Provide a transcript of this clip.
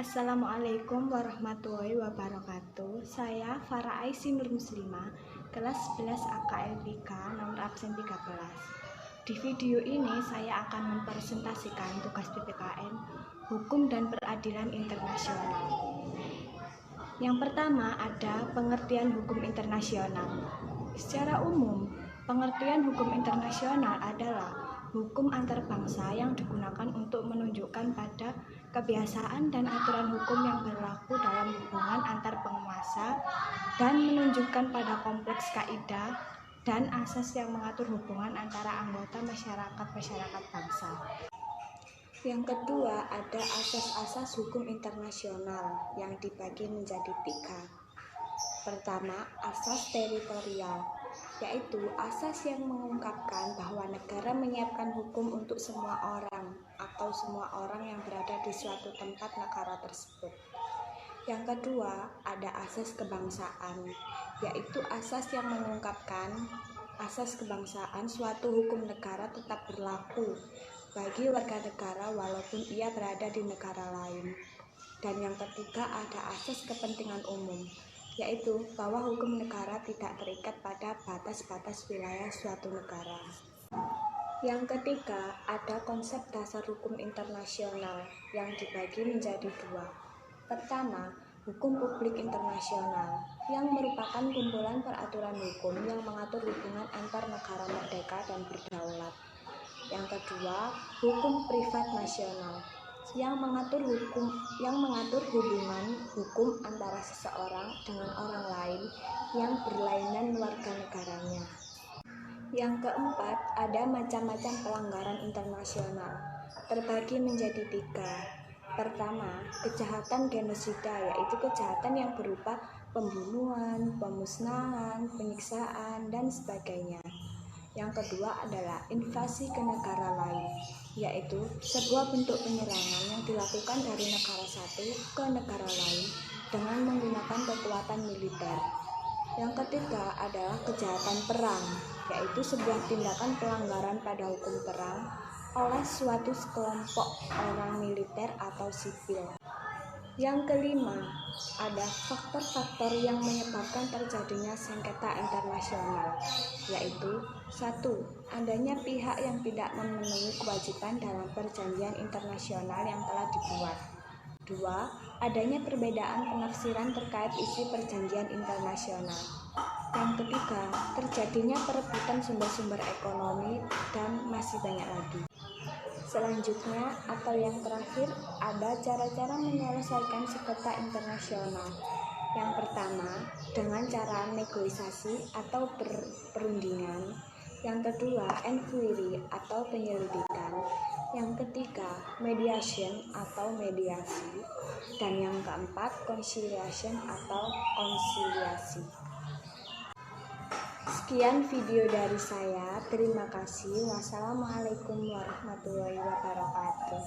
Assalamualaikum warahmatullahi wabarakatuh. Saya Farah Aisyah Nur Muslimah, kelas 11 AKL 3, nomor absen 13. Di video ini saya akan mempresentasikan tugas PPKN Hukum dan Peradilan Internasional. Yang pertama ada pengertian hukum internasional. Secara umum, pengertian hukum internasional adalah hukum antar bangsa yang digunakan untuk menunjukkan pada kebiasaan dan aturan hukum yang berlaku dalam hubungan antar penguasa dan menunjukkan pada kompleks kaidah dan asas yang mengatur hubungan antara anggota masyarakat bangsa. Yang kedua ada asas-asas hukum internasional yang dibagi menjadi 3. Pertama, asas teritorial, yaitu asas yang mengungkapkan bahwa negara menyiapkan hukum untuk semua orang atau semua orang yang berada di suatu tempat negara tersebut. Yang kedua, ada asas kebangsaan, yaitu asas yang mengungkapkan asas kebangsaan suatu hukum negara tetap berlaku bagi warga negara walaupun ia berada di negara lain. Dan yang ketiga ada asas kepentingan umum, yaitu bahwa hukum negara tidak terikat pada batas-batas wilayah suatu negara. Yang ketiga, ada konsep dasar hukum internasional yang dibagi menjadi 2. Pertama, hukum publik internasional yang merupakan kumpulan peraturan hukum yang mengatur hubungan antar negara merdeka dan berdaulat. Yang kedua, hukum privat nasional yang mengatur hubungan hukum antara seseorang dengan orang lain yang berlainan warga negaranya. Yang keempat, ada macam-macam pelanggaran internasional, terbagi menjadi 3. Pertama, kejahatan genosida, yaitu kejahatan yang berupa pembunuhan, pemusnahan, penyiksaan, dan sebagainya. Yang kedua adalah invasi ke negara lain, yaitu sebuah bentuk penyerangan yang dilakukan dari negara satu ke negara lain dengan menggunakan kekuatan militer. Yang ketiga adalah kejahatan perang, yaitu sebuah tindakan pelanggaran pada hukum perang oleh suatu sekelompok orang militer atau sipil. Yang kelima, ada faktor-faktor yang menyebabkan terjadinya sengketa internasional, yaitu 1. Adanya pihak yang tidak memenuhi kewajiban dalam perjanjian internasional yang telah dibuat. 2. Adanya perbedaan penafsiran terkait isi perjanjian internasional. Yang ketiga, terjadinya perebutan sumber-sumber ekonomi, dan masih banyak lagi. Selanjutnya atau yang terakhir ada cara-cara menyelesaikan sengketa internasional. Yang pertama, dengan cara negosiasi atau perundingan. Yang kedua, inquiry atau penyelidikan. Yang ketiga, mediation atau mediasi. Dan yang keempat, conciliation atau konsiliasi. Sekian video dari saya. Terima kasih. Wassalamualaikum warahmatullahi wabarakatuh.